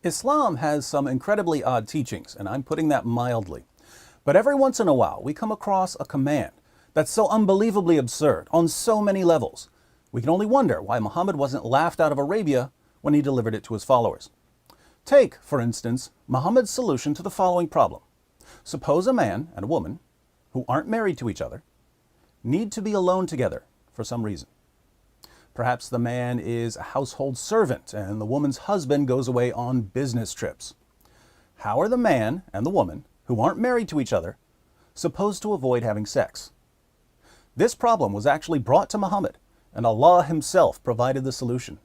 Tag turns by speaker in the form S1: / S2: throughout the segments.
S1: Islam has some incredibly odd teachings, and I'm putting that mildly. But every once in a while, we come across a command that's so unbelievably absurd on so many levels. We can only wonder why Muhammad wasn't laughed out of Arabia when he delivered it to his followers. Take, for instance, Muhammad's solution to the following problem. Suppose a man and a woman, who aren't married to each other, need to be alone together for some reason. Perhaps the man is a household servant and the woman's husband goes away on business trips. How are the man and the woman, who aren't married to each other, supposed to avoid having sex? This problem was actually brought to Muhammad, and Allah himself provided the solution.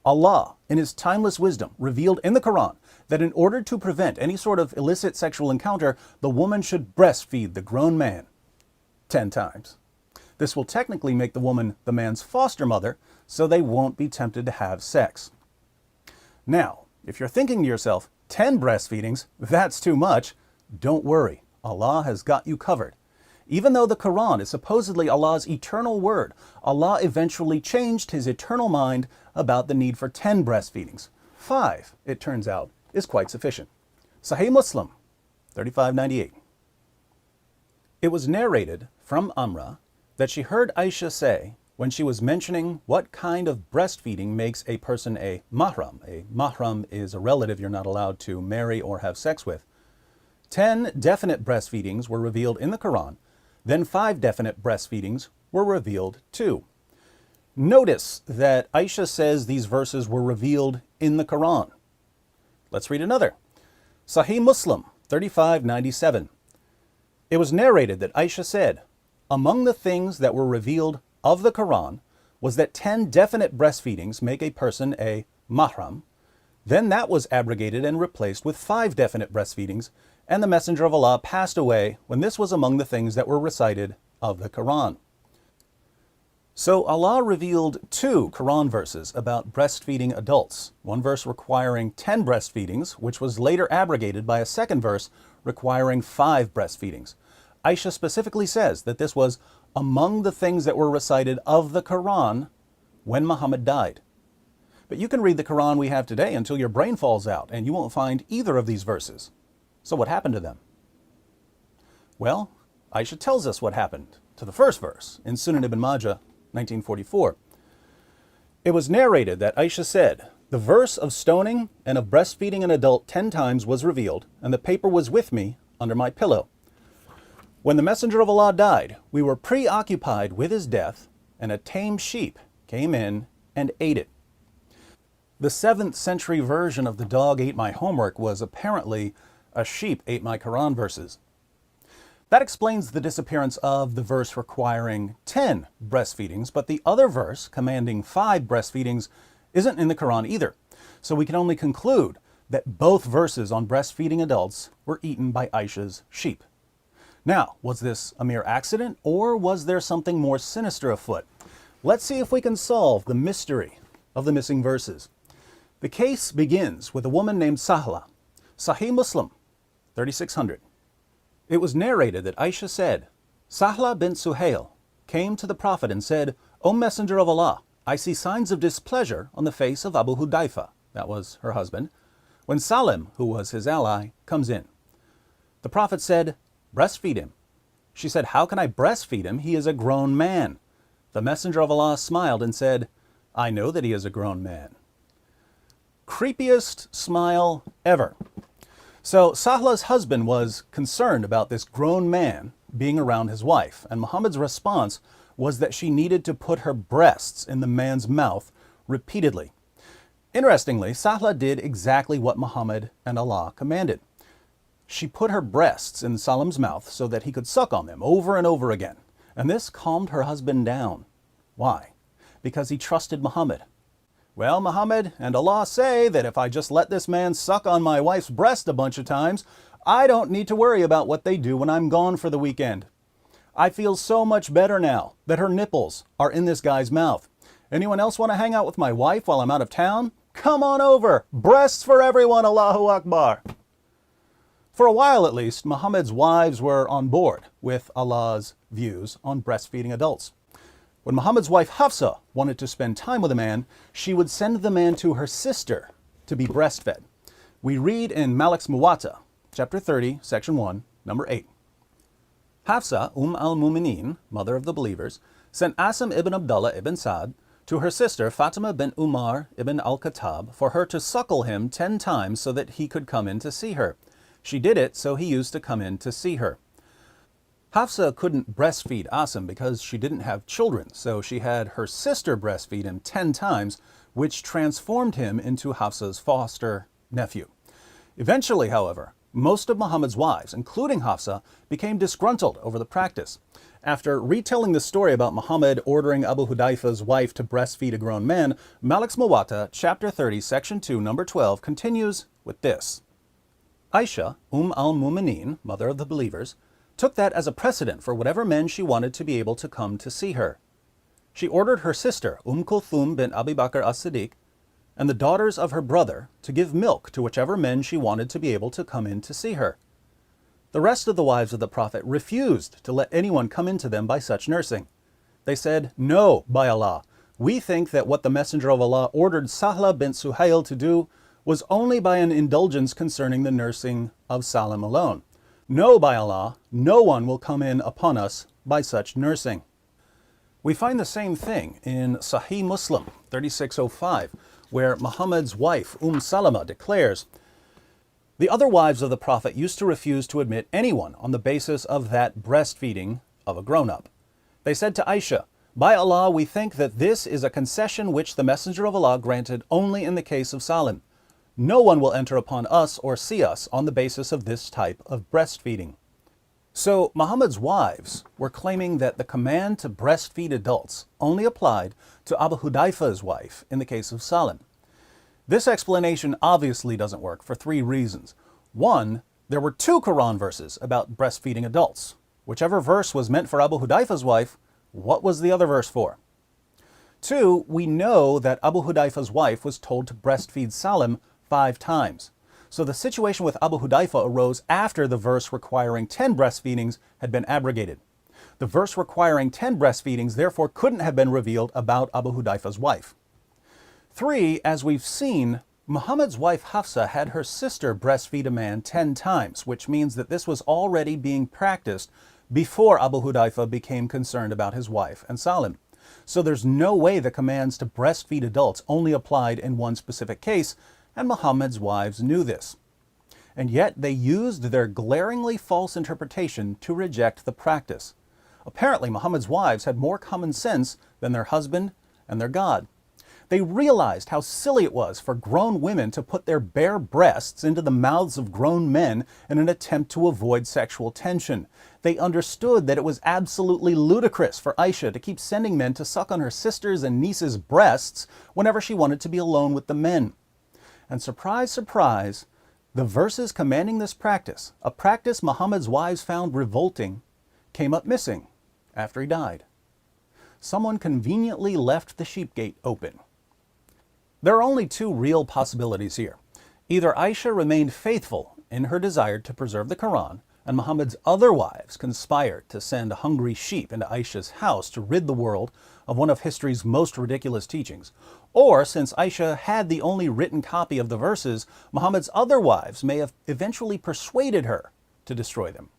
S1: Allah, in his timeless wisdom, revealed in the Quran that in order to prevent any sort of illicit sexual encounter, the woman should breastfeed the grown man 10 times. This will technically make the woman the man's foster mother, so they won't be tempted to have sex. Now, if you're thinking to yourself, 10 breastfeedings, that's too much, don't worry, Allah has got you covered. Even though the Quran is supposedly Allah's eternal word, Allah eventually changed his eternal mind about the need for 10 breastfeedings. 5, it turns out, is quite sufficient. Sahih Muslim, 3598. It was narrated from Amra that she heard Aisha say, when she was mentioning what kind of breastfeeding makes a person a mahram. A mahram is a relative you're not allowed to marry or have sex with. 10 definite breastfeedings were revealed in the Quran, then 5 definite breastfeedings were revealed too. Notice that Aisha says these verses were revealed in the Quran. Let's read another. Sahih Muslim, 3597. It was narrated that Aisha said, among the things that were revealed of the Quran was that 10 definite breastfeedings make a person a mahram. Then that was abrogated and replaced with 5 definite breastfeedings, and the Messenger of Allah passed away when this was among the things that were recited of the Quran. So Allah revealed 2 Quran verses about breastfeeding adults. One verse requiring 10 breastfeedings, which was later abrogated by a second verse requiring 5 breastfeedings. Aisha specifically says that this was among the things that were recited of the Quran when Muhammad died. But you can read the Quran we have today until your brain falls out, and you won't find either of these verses. So what happened to them? Well, Aisha tells us what happened to the first verse in Sunan ibn Majah, 1944. It was narrated that Aisha said, the verse of stoning and of breastfeeding an adult 10 times was revealed, and the paper was with me under my pillow. When the Messenger of Allah died, we were preoccupied with his death, and a tame sheep came in and ate it. The 7th century version of the dog ate my homework was apparently a sheep ate my Quran verses. That explains the disappearance of the verse requiring 10 breastfeedings, but the other verse commanding 5 breastfeedings isn't in the Quran either. So we can only conclude that both verses on breastfeeding adults were eaten by Aisha's sheep. Now, was this a mere accident, or was there something more sinister afoot? Let's see if we can solve the mystery of the missing verses. The case begins with a woman named Sahla. Sahih Muslim, 3600. It was narrated that Aisha said, Sahla bint Suhail came to the Prophet and said, O Messenger of Allah, I see signs of displeasure on the face of Abu Hudayfa, that was her husband, when Salim, who was his ally, comes in. The Prophet said, breastfeed him. She said, how can I breastfeed him? He is a grown man. The Messenger of Allah smiled and said, I know that he is a grown man. Creepiest smile ever. So Sahla's husband was concerned about this grown man being around his wife, and Muhammad's response was that she needed to put her breasts in the man's mouth repeatedly. Interestingly, Sahla did exactly what Muhammad and Allah commanded. She put her breasts in Salim's mouth so that he could suck on them over and over again. And this calmed her husband down. Why? Because he trusted Muhammad. Well, Muhammad and Allah say that if I just let this man suck on my wife's breast a bunch of times, I don't need to worry about what they do when I'm gone for the weekend. I feel so much better now that her nipples are in this guy's mouth. Anyone else want to hang out with my wife while I'm out of town? Come on over. Breasts for everyone, Allahu Akbar. For a while at least, Muhammad's wives were on board with Allah's views on breastfeeding adults. When Muhammad's wife Hafsa wanted to spend time with a man, she would send the man to her sister to be breastfed. We read in Malik's Muwatta, chapter 30, section 1, number 8. Hafsa, al-Mu'minin, mother of the believers, sent Asim ibn Abdullah ibn Sa'd to her sister Fatima bint Umar ibn al-Khattab for her to suckle him 10 times so that he could come in to see her. She did it, so he used to come in to see her. Hafsa couldn't breastfeed Asim because she didn't have children, so she had her sister breastfeed him 10 times, which transformed him into Hafsa's foster nephew. Eventually, however, most of Muhammad's wives, including Hafsa, became disgruntled over the practice. After retelling the story about Muhammad ordering Abu Hudayfa's wife to breastfeed a grown man, Malik's Muwatta, chapter 30, section 2, number 12, continues with this. Aisha, al-Mu'minin, mother of the believers, took that as a precedent for whatever men she wanted to be able to come to see her. She ordered her sister, Kulthum bint Abi Bakr as-Siddiq, and the daughters of her brother to give milk to whichever men she wanted to be able to come in to see her. The rest of the wives of the Prophet refused to let anyone come into them by such nursing. They said, "No, by Allah, we think that what the Messenger of Allah ordered Sahla bint Suhail to do was only by an indulgence concerning the nursing of Salim alone. No, by Allah, no one will come in upon us by such nursing." We find the same thing in Sahih Muslim 3605, where Muhammad's wife, Salama, declares, "The other wives of the Prophet used to refuse to admit anyone on the basis of that breastfeeding of a grown-up. They said to Aisha, 'By Allah, we think that this is a concession which the Messenger of Allah granted only in the case of Salim. No one will enter upon us or see us on the basis of this type of breastfeeding.'" So Muhammad's wives were claiming that the command to breastfeed adults only applied to Abu Hudayfa's wife in the case of Salim. This explanation obviously doesn't work for 3 reasons. 1, there were 2 Quran verses about breastfeeding adults. Whichever verse was meant for Abu Hudayfa's wife, what was the other verse for? 2, we know that Abu Hudayfa's wife was told to breastfeed Salim 5 times. So the situation with Abu Hudayfa arose after the verse requiring 10 breastfeedings had been abrogated. The verse requiring 10 breastfeedings therefore couldn't have been revealed about Abu Hudayfa's wife. 3, as we've seen, Muhammad's wife Hafsa had her sister breastfeed a man 10 times, which means that this was already being practiced before Abu Hudayfa became concerned about his wife and Salim. So there's no way the commands to breastfeed adults only applied in one specific case, and Muhammad's wives knew this. And yet they used their glaringly false interpretation to reject the practice. Apparently, Muhammad's wives had more common sense than their husband and their God. They realized how silly it was for grown women to put their bare breasts into the mouths of grown men in an attempt to avoid sexual tension. They understood that it was absolutely ludicrous for Aisha to keep sending men to suck on her sisters' and nieces' breasts whenever she wanted to be alone with the men. And surprise, surprise, the verses commanding this practice, a practice Muhammad's wives found revolting, came up missing after he died. Someone conveniently left the sheep gate open. There are only 2 real possibilities here. Either Aisha remained faithful in her desire to preserve the Quran, and Muhammad's other wives conspired to send hungry sheep into Aisha's house to rid the world of one of history's most ridiculous teachings. Or, since Aisha had the only written copy of the verses, Muhammad's other wives may have eventually persuaded her to destroy them.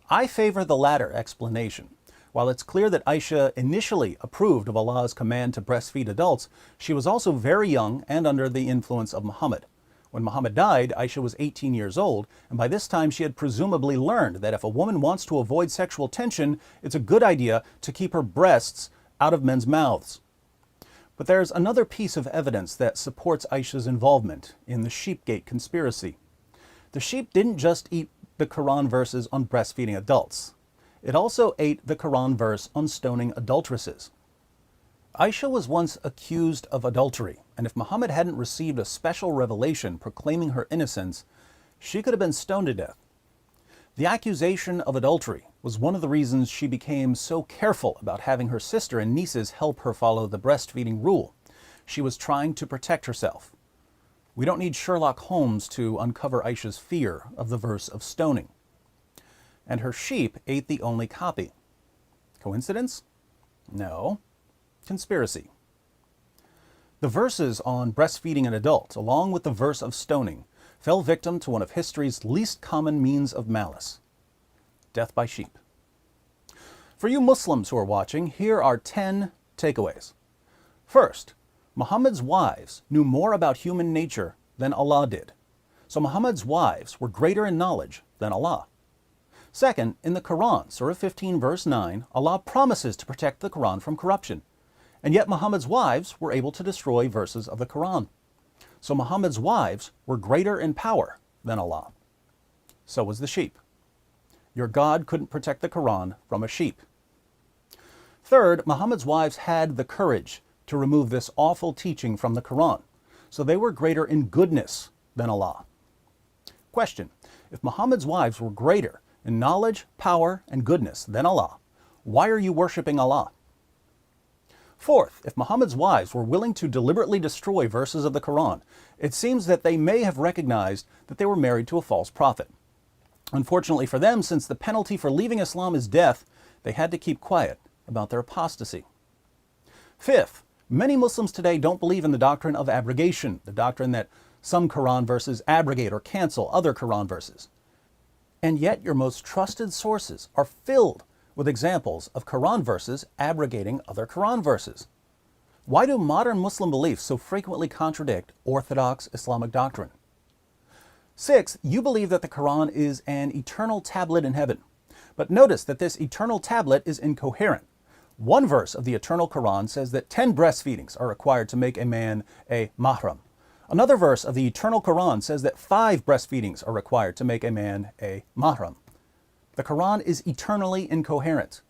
S1: I favor the latter explanation. While it's clear that Aisha initially approved of Allah's command to breastfeed adults, she was also very young and under the influence of Muhammad. When Muhammad died, Aisha was 18 years old, and by this time she had presumably learned that if a woman wants to avoid sexual tension, it's a good idea to keep her breasts out of men's mouths. But there's another piece of evidence that supports Aisha's involvement in the Sheepgate conspiracy. The sheep didn't just eat the Quran verses on breastfeeding adults. It also ate the Quran verse on stoning adulteresses. Aisha was once accused of adultery, and if Muhammad hadn't received a special revelation proclaiming her innocence, she could have been stoned to death. The accusation of adultery was one of the reasons she became so careful about having her sister and nieces help her follow the breastfeeding rule. She was trying to protect herself. We don't need Sherlock Holmes to uncover Aisha's fear of the verse of stoning. And her sheep ate the only copy. Coincidence? No. Conspiracy. The verses on breastfeeding an adult, along with the verse of stoning, fell victim to one of history's least common means of malice: death by sheep. For you Muslims who are watching, here are 10 takeaways. First, Muhammad's wives knew more about human nature than Allah did. So Muhammad's wives were greater in knowledge than Allah. Second, in the Quran, Surah 15, verse 9, Allah promises to protect the Quran from corruption. And yet Muhammad's wives were able to destroy verses of the Quran. So Muhammad's wives were greater in power than Allah. So was the sheep. Your God couldn't protect the Quran from a sheep. Third, Muhammad's wives had the courage to remove this awful teaching from the Quran. So they were greater in goodness than Allah. Question: if Muhammad's wives were greater in knowledge, power, and goodness than Allah, why are you worshiping Allah? Fourth, if Muhammad's wives were willing to deliberately destroy verses of the Quran, it seems that they may have recognized that they were married to a false prophet. Unfortunately for them, since the penalty for leaving Islam is death, they had to keep quiet about their apostasy. Fifth, many Muslims today don't believe in the doctrine of abrogation, the doctrine that some Quran verses abrogate or cancel other Quran verses. And yet your most trusted sources are filled with examples of Quran verses abrogating other Quran verses. Why do modern Muslim beliefs so frequently contradict orthodox Islamic doctrine? Sixth, you believe that the Quran is an eternal tablet in heaven. But notice that this eternal tablet is incoherent. One verse of the eternal Quran says that 10 breastfeedings are required to make a man a mahram. Another verse of the eternal Quran says that 5 breastfeedings are required to make a man a mahram. The Quran is eternally incoherent.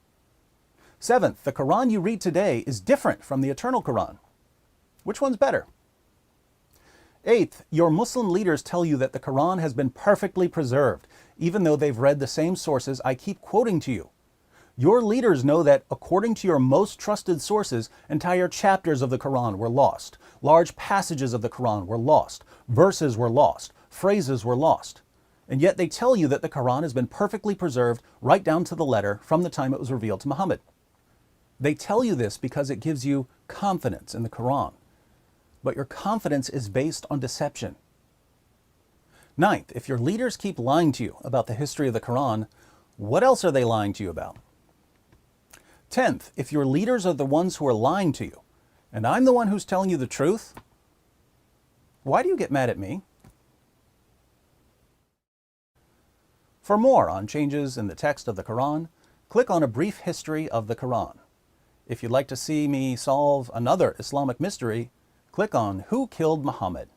S1: Seventh, the Quran you read today is different from the eternal Quran. Which one's better? Eighth, your Muslim leaders tell you that the Quran has been perfectly preserved, even though they've read the same sources I keep quoting to you. Your leaders know that, according to your most trusted sources, entire chapters of the Quran were lost. Large passages of the Quran were lost. Verses were lost. Phrases were lost. And yet they tell you that the Quran has been perfectly preserved right down to the letter from the time it was revealed to Muhammad. They tell you this because it gives you confidence in the Quran. But your confidence is based on deception. Ninth, if your leaders keep lying to you about the history of the Quran, what else are they lying to you about? 10th, if your leaders are the ones who are lying to you, and I'm the one who's telling you the truth, why do you get mad at me? For more on changes in the text of the Quran, click on A Brief History of the Quran. If you'd like to see me solve another Islamic mystery, click on Who Killed Muhammad?